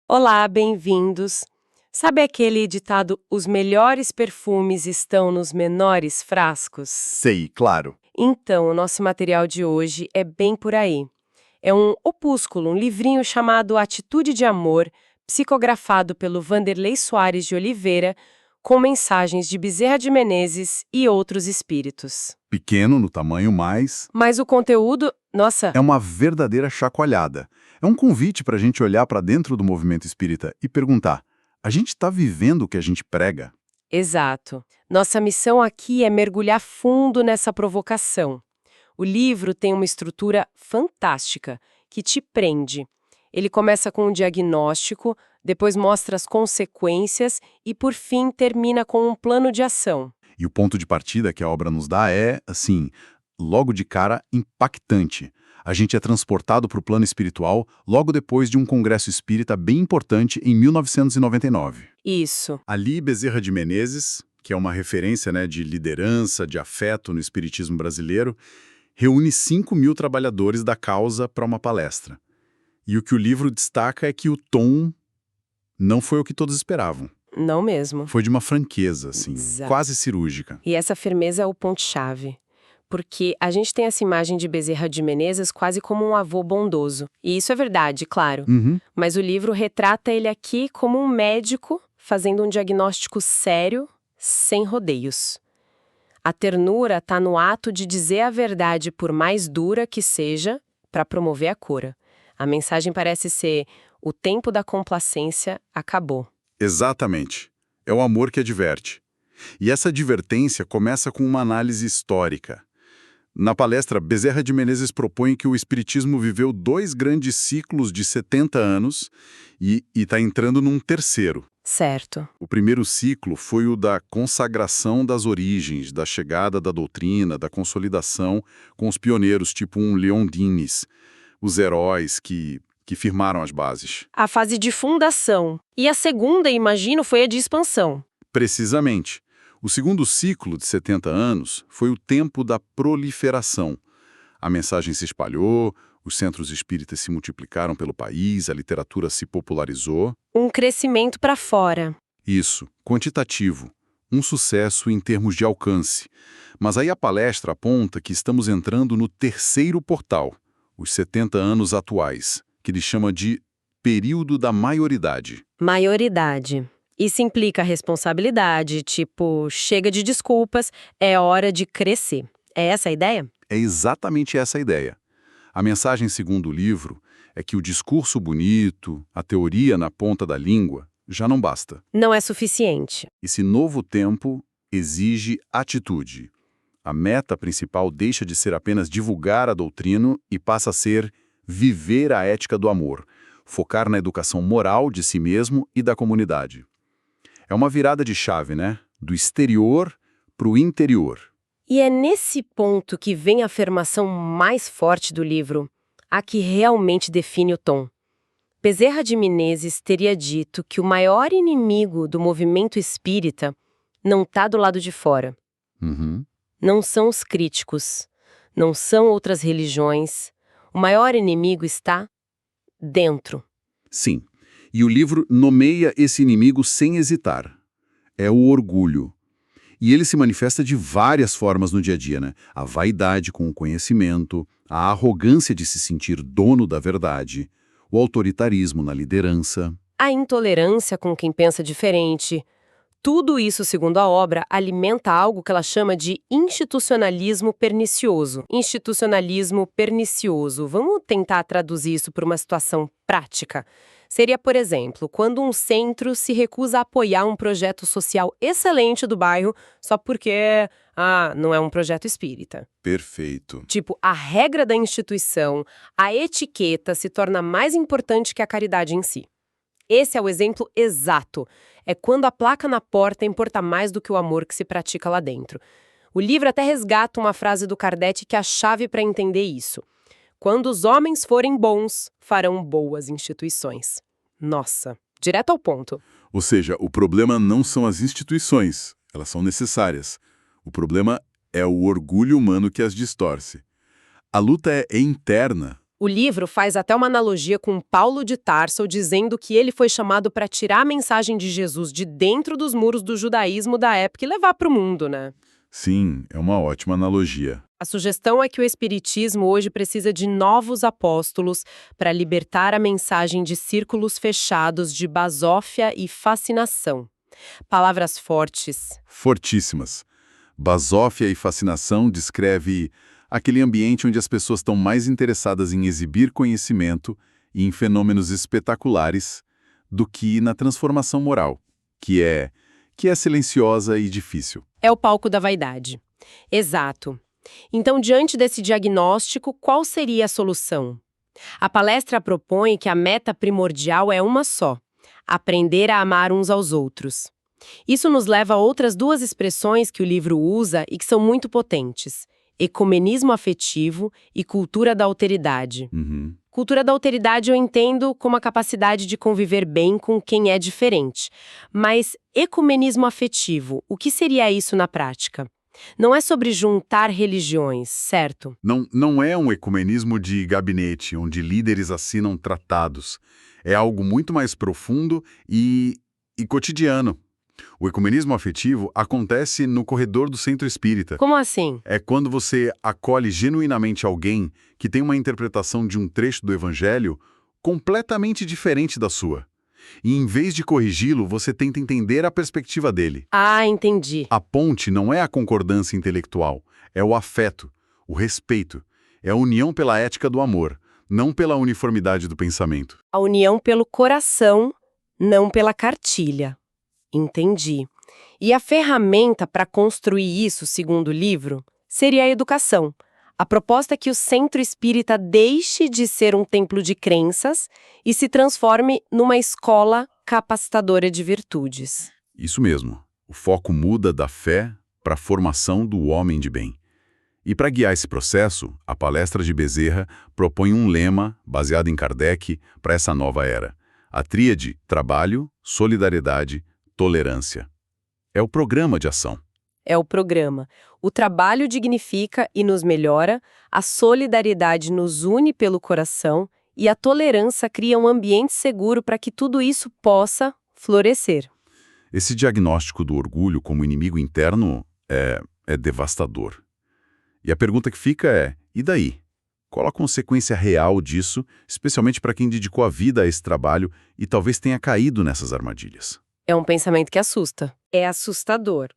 Olá, bem-vindos. Sabe aquele ditado, os melhores perfumes estão nos menores frascos? Sei, claro. Então, o nosso material de hoje é bem por aí. É um opúsculo, um livrinho chamado Atitude de Amor, psicografado pelo Vanderlei Soares de Oliveira, com mensagens de Bezerra de Menezes e outros espíritos. Pequeno no tamanho, mas Mas o conteúdo, nossa, é uma verdadeira chacoalhada. É um convite para a gente olhar para dentro do movimento espírita e perguntar: a gente está vivendo o que a gente prega? exato. Nossa missão aqui é mergulhar fundo nessa provocação. O livro tem uma estrutura fantástica, que te prende. Ele começa com um diagnóstico, depois mostra as consequências e, por fim, termina com um plano de ação. E o ponto de partida que a obra nos dá é, assim, logo de cara, impactante. A gente é transportado para o plano espiritual logo depois de um congresso espírita bem importante em 1999. Isso. Ali, Bezerra de Menezes, que é uma referência, né, de liderança, de afeto no espiritismo brasileiro, reúne 5.000 trabalhadores da causa para uma palestra. E o que o livro destaca é que o tom não foi o que todos esperavam. Não mesmo. Foi de uma franqueza, assim, Exato. quase cirúrgica. E essa firmeza é o ponto-chave. Porque a gente tem essa imagem de Bezerra de Menezes quase como um avô bondoso. E isso é verdade, claro. Uhum. Mas o livro retrata ele aqui como um médico fazendo um diagnóstico sério, sem rodeios. A ternura está no ato de dizer a verdade, por mais dura que seja, para promover a cura. A mensagem parece ser: o tempo da complacência acabou. Exatamente. É o amor que adverte. E essa advertência começa com uma análise histórica. Na palestra, Bezerra de Menezes propõe que o espiritismo viveu 2 grandes ciclos de 70 anos e está entrando num terceiro. Certo. O primeiro ciclo foi o da consagração das origens, da chegada da doutrina, da consolidação com os pioneiros, tipo um Leon Dines, os heróis que firmaram as bases. A fase de fundação. E a segunda, imagino, foi a de expansão. Precisamente. O segundo ciclo, de 70 anos, foi o tempo da proliferação. A mensagem se espalhou, os centros espíritas se multiplicaram pelo país, a literatura se popularizou. Um crescimento para fora. Isso, quantitativo. Um sucesso em termos de alcance. Mas aí a palestra aponta que estamos entrando no terceiro portal, os 70 anos atuais, que ele chama de período da maioridade. Maioridade. Isso implica responsabilidade, tipo, chega de desculpas, é hora de crescer. É essa a ideia? É exatamente essa a ideia. A mensagem, segundo o livro, é que o discurso bonito, a teoria na ponta da língua, já não basta. Não é suficiente. Esse novo tempo exige atitude. A meta principal deixa de ser apenas divulgar a doutrina e passa a ser viver a ética do amor, focar na educação moral de si mesmo e da comunidade. É uma virada de chave, né? Do exterior para o interior. E é nesse ponto que vem a afirmação mais forte do livro, a que realmente define o tom. Bezerra de Menezes teria dito que o maior inimigo do movimento espírita não está do lado de fora. Uhum. Não são os críticos, não são outras religiões. O maior inimigo está dentro. Sim. E o livro nomeia esse inimigo sem hesitar. É o orgulho. E ele se manifesta de várias formas no dia a dia, né? A vaidade com o conhecimento, a arrogância de se sentir dono da verdade, o autoritarismo na liderança. A intolerância com quem pensa diferente. Tudo isso, segundo a obra, alimenta algo que ela chama de institucionalismo pernicioso. Institucionalismo pernicioso. Vamos tentar traduzir isso para uma situação prática. Seria, por exemplo, quando um centro se recusa a apoiar um projeto social excelente do bairro só porque, não é um projeto espírita. Perfeito. Tipo, a regra da instituição, a etiqueta se torna mais importante que a caridade em si. Esse é o exemplo exato. É quando a placa na porta importa mais do que o amor que se pratica lá dentro. O livro até resgata uma frase do Kardec que é a chave para entender isso. Quando os homens forem bons, farão boas instituições. Nossa, direto ao ponto. Ou seja, o problema não são as instituições, elas são necessárias. O problema é o orgulho humano que as distorce. A luta é interna, O livro faz até uma analogia com Paulo de Tarso, dizendo que ele foi chamado para tirar a mensagem de Jesus de dentro dos muros do judaísmo da época e levar para o mundo, né? Sim, é uma ótima analogia. A sugestão é que o Espiritismo hoje precisa de novos apóstolos para libertar a mensagem de círculos fechados de basófia e fascinação. Palavras fortes. Fortíssimas. Basófia e fascinação descreve aquele ambiente onde as pessoas estão mais interessadas em exibir conhecimento e em fenômenos espetaculares do que na transformação moral, que é silenciosa e difícil. É o palco da vaidade. Exato. Então, diante desse diagnóstico, qual seria a solução? A palestra propõe que a meta primordial é uma só: aprender a amar uns aos outros. Isso nos leva a outras duas expressões que o livro usa e que são muito potentes: ecumenismo afetivo e cultura da alteridade. Cultura da alteridade eu entendo como a capacidade de conviver bem com quem é diferente. Mas ecumenismo afetivo, o que seria isso na prática? Não é sobre juntar religiões, certo? Não é um ecumenismo de gabinete, onde líderes assinam tratados. É algo muito mais profundo e cotidiano. O ecumenismo afetivo acontece no corredor do centro espírita. Como assim? É quando você acolhe genuinamente alguém que tem uma interpretação de um trecho do evangelho completamente diferente da sua. E em vez de corrigi-lo, você tenta entender a perspectiva dele. Ah, entendi. A ponte não é a concordância intelectual, é o afeto, o respeito, é a união pela ética do amor, não pela uniformidade do pensamento. A união pelo coração, não pela cartilha. Entendi. E a ferramenta para construir isso, segundo o livro, seria a educação. A proposta é que o centro espírita deixe de ser um templo de crenças e se transforme numa escola capacitadora de virtudes. Isso mesmo. O foco muda da fé para a formação do homem de bem. E para guiar esse processo, a palestra de Bezerra propõe um lema, baseado em Kardec, para essa nova era. A tríade trabalho, solidariedade, tolerância. É o programa de ação. É o programa. O trabalho dignifica e nos melhora, a solidariedade nos une pelo coração e a tolerância cria um ambiente seguro para que tudo isso possa florescer. Esse diagnóstico do orgulho como inimigo interno é devastador. E a pergunta que fica é, e daí? Qual a consequência real disso, especialmente para quem dedicou a vida a esse trabalho e talvez tenha caído nessas armadilhas? É um pensamento que assusta. É assustador.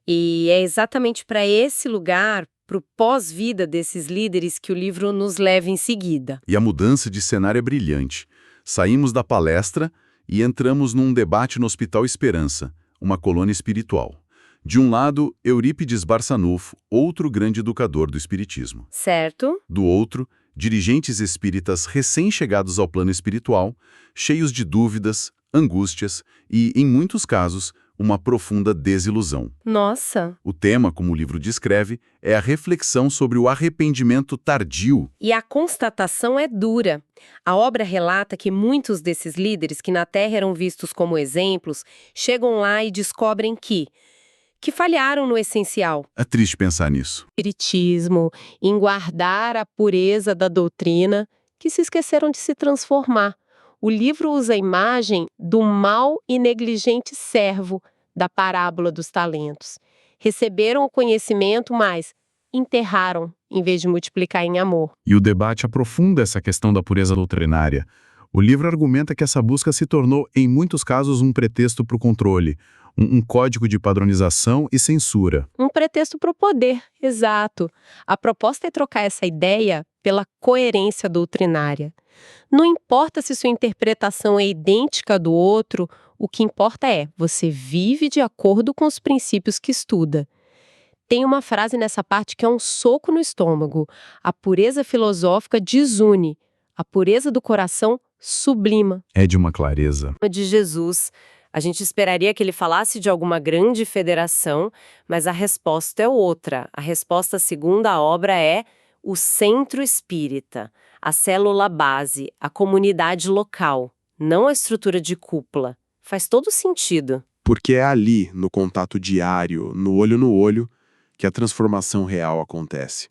E é exatamente para esse lugar, para o pós-vida desses líderes, que o livro nos leva em seguida. E a mudança de cenário é brilhante. Saímos da palestra e entramos num debate no Hospital Esperança, uma colônia espiritual. De um lado, Eurípides Barçanufo, outro grande educador do espiritismo. Certo? Do outro, dirigentes espíritas recém-chegados ao plano espiritual, cheios de dúvidas, angústias e, em muitos casos, uma profunda desilusão. Nossa! O tema, como o livro descreve, é a reflexão sobre o arrependimento tardio. E a constatação é dura. A obra relata que muitos desses líderes que na Terra eram vistos como exemplos, chegam lá e descobrem que falharam no essencial. É triste pensar nisso. Espiritismo, em guardar a pureza da doutrina, que se esqueceram de se transformar. O livro usa a imagem do mau e negligente servo da parábola dos talentos. Receberam o conhecimento, mas enterraram em vez de multiplicar em amor. E o debate aprofunda essa questão da pureza doutrinária. O livro argumenta que essa busca se tornou, em muitos casos, um pretexto para o controle, um código de padronização e censura. Um pretexto para o poder, exato. A proposta é trocar essa ideia pela coerência doutrinária. Não importa se sua interpretação é idêntica à do outro, o que importa é, você vive de acordo com os princípios que estuda. Tem uma frase nessa parte que é um soco no estômago. A pureza filosófica desune, a pureza do coração sublima. É de uma clareza. De Jesus. A gente esperaria que ele falasse de alguma grande federação, mas a resposta é outra. A resposta, segundo a obra, é o centro espírita, a célula base, a comunidade local, não a estrutura de cúpula. Faz todo sentido. Porque é ali, no contato diário, no olho, que a transformação real acontece.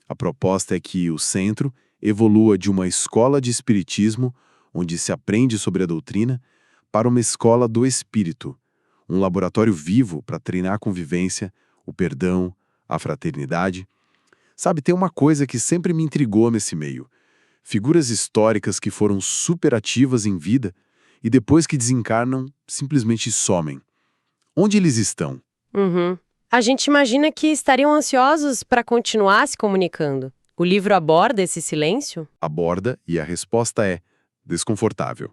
A proposta é que o centro evolua de uma escola de espiritismo, onde se aprende sobre a doutrina, para uma escola do espírito, um laboratório vivo para treinar a convivência, o perdão, a fraternidade. Sabe, tem uma coisa que sempre me intrigou nesse meio. Figuras históricas que foram superativas em vida e depois que desencarnam, simplesmente somem. Onde eles estão? Uhum. A gente imagina que estariam ansiosos para continuar se comunicando. O livro aborda esse silêncio? Aborda e a resposta é desconfortável.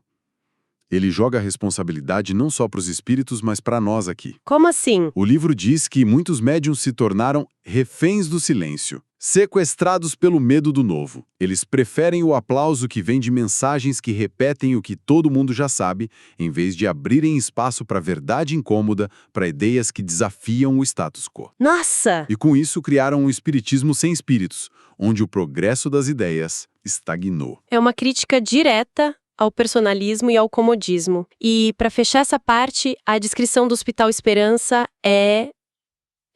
Ele joga a responsabilidade não só para os espíritos, mas para nós aqui. Como assim? O livro diz que muitos médiuns se tornaram reféns do silêncio, sequestrados pelo medo do novo. Eles preferem o aplauso que vem de mensagens que repetem o que todo mundo já sabe, em vez de abrirem espaço para a verdade incômoda, para ideias que desafiam o status quo. Nossa! E com isso criaram um espiritismo sem espíritos, onde o progresso das ideias estagnou. É uma crítica direta ao personalismo e ao comodismo. E, para fechar essa parte, a descrição do Hospital Esperança é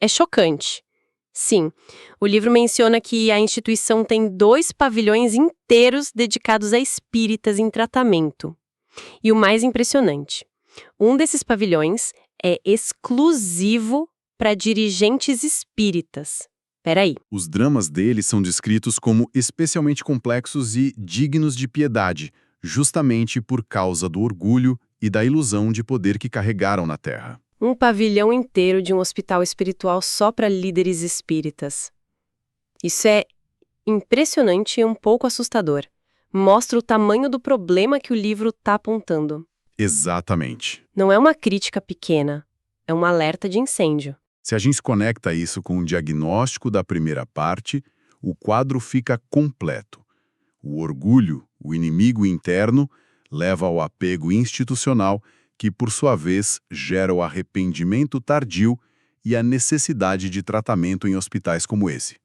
chocante. Sim, o livro menciona que a instituição tem 2 pavilhões inteiros dedicados a espíritas em tratamento. E o mais impressionante, um desses pavilhões é exclusivo para dirigentes espíritas. Peraí. Os dramas dele são descritos como especialmente complexos e dignos de piedade, justamente por causa do orgulho e da ilusão de poder que carregaram na Terra. Um pavilhão inteiro de um hospital espiritual só para líderes espíritas. Isso é impressionante e um pouco assustador. Mostra o tamanho do problema que o livro está apontando. Exatamente. Não é uma crítica pequena, é um alerta de incêndio. Se a gente conecta isso com o diagnóstico da primeira parte, o quadro fica completo. O orgulho, o inimigo interno, leva ao apego institucional, que, por sua vez, gera o arrependimento tardio e a necessidade de tratamento em hospitais como esse.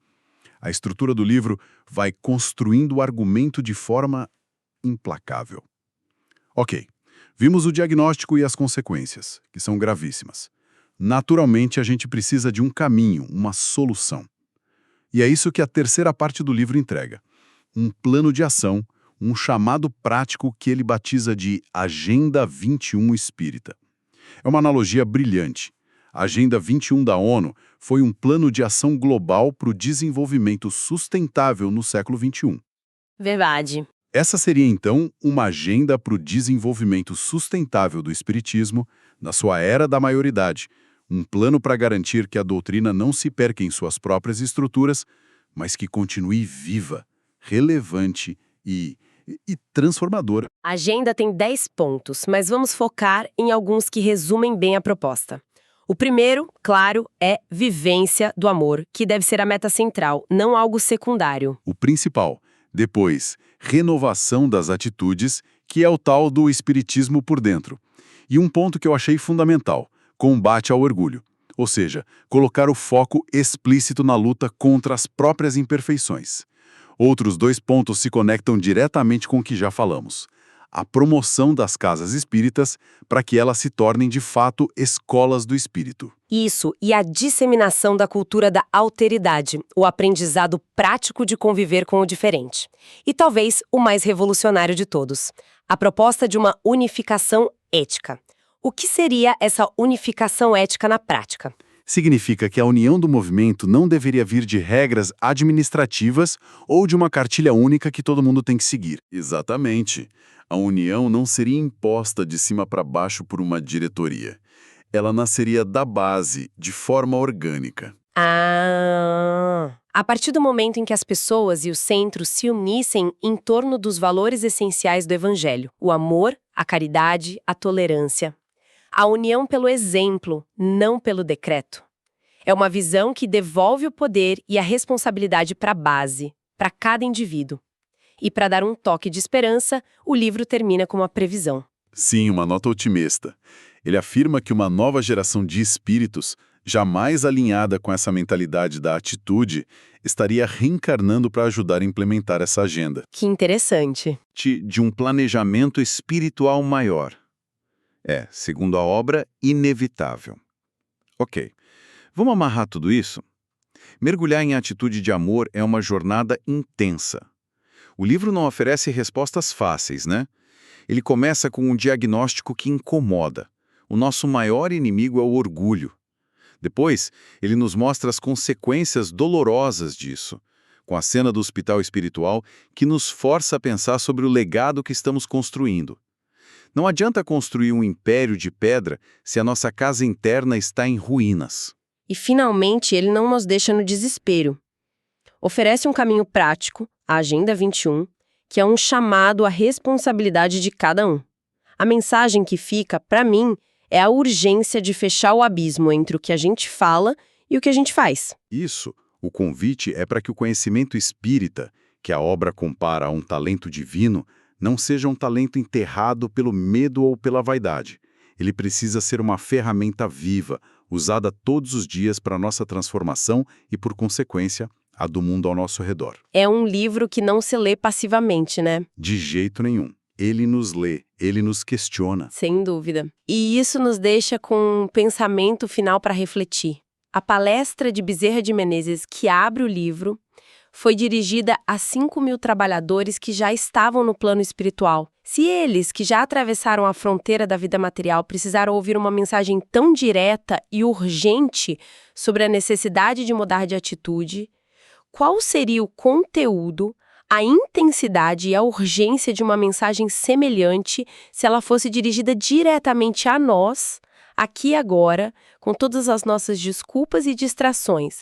A estrutura do livro vai construindo o argumento de forma implacável. Ok, vimos o diagnóstico e as consequências, que são gravíssimas. Naturalmente, a gente precisa de um caminho, uma solução. E é isso que a terceira parte do livro entrega. Um plano de ação, um chamado prático que ele batiza de Agenda 21 Espírita. É uma analogia brilhante. A Agenda 21 da ONU foi um plano de ação global para o desenvolvimento sustentável no século XXI. Verdade. Essa seria, então, uma agenda para o desenvolvimento sustentável do espiritismo na sua era da maioridade, um plano para garantir que a doutrina não se perca em suas próprias estruturas, mas que continue viva, relevante e transformadora. A agenda tem 10 pontos, mas vamos focar em alguns que resumem bem a proposta. O primeiro, claro, é vivência do amor, que deve ser a meta central, não algo secundário. O principal. Depois, renovação das atitudes, que é o tal do espiritismo por dentro. E um ponto que eu achei fundamental, combate ao orgulho. Ou seja, colocar o foco explícito na luta contra as próprias imperfeições. Outros 2 pontos se conectam diretamente com o que já falamos. A promoção das casas espíritas para que elas se tornem de fato escolas do espírito. Isso, e a disseminação da cultura da alteridade, o aprendizado prático de conviver com o diferente. E talvez o mais revolucionário de todos, a proposta de uma unificação ética. O que seria essa unificação ética na prática? Significa que a união do movimento não deveria vir de regras administrativas ou de uma cartilha única que todo mundo tem que seguir. Exatamente. A união não seria imposta de cima para baixo por uma diretoria. Ela nasceria da base, de forma orgânica. A partir do momento em que as pessoas e os centros se unissem em torno dos valores essenciais do Evangelho, o amor, a caridade, a tolerância. A união pelo exemplo, não pelo decreto. É uma visão que devolve o poder e a responsabilidade para a base, para cada indivíduo. E para dar um toque de esperança, o livro termina com uma previsão. Sim, uma nota otimista. Ele afirma que uma nova geração de espíritos, jamais alinhada com essa mentalidade da atitude, estaria reencarnando para ajudar a implementar essa agenda. Que interessante. De um planejamento espiritual maior. É, segundo a obra, inevitável. Ok, vamos amarrar tudo isso? Mergulhar em atitude de amor é uma jornada intensa. O livro não oferece respostas fáceis, né? Ele começa com um diagnóstico que incomoda. O nosso maior inimigo é o orgulho. Depois, ele nos mostra as consequências dolorosas disso, com a cena do hospital espiritual que nos força a pensar sobre o legado que estamos construindo. Não adianta construir um império de pedra se a nossa casa interna está em ruínas. E, finalmente, ele não nos deixa no desespero. Oferece um caminho prático, a Agenda 21, que é um chamado à responsabilidade de cada um. A mensagem que fica, para mim, é a urgência de fechar o abismo entre o que a gente fala e o que a gente faz. Isso, o convite é para que o conhecimento espírita, que a obra compara a um talento divino, não seja um talento enterrado pelo medo ou pela vaidade. Ele precisa ser uma ferramenta viva, usada todos os dias para a nossa transformação e, por consequência, a do mundo ao nosso redor. É um livro que não se lê passivamente, né? De jeito nenhum. Ele nos lê, ele nos questiona. Sem dúvida. E isso nos deixa com um pensamento final para refletir. A palestra de Bezerra de Menezes, que abre o livro, foi dirigida a 5.000 trabalhadores que já estavam no plano espiritual. Se eles, que já atravessaram a fronteira da vida material, precisaram ouvir uma mensagem tão direta e urgente sobre a necessidade de mudar de atitude, qual seria o conteúdo, a intensidade e a urgência de uma mensagem semelhante se ela fosse dirigida diretamente a nós, aqui e agora, com todas as nossas desculpas e distrações?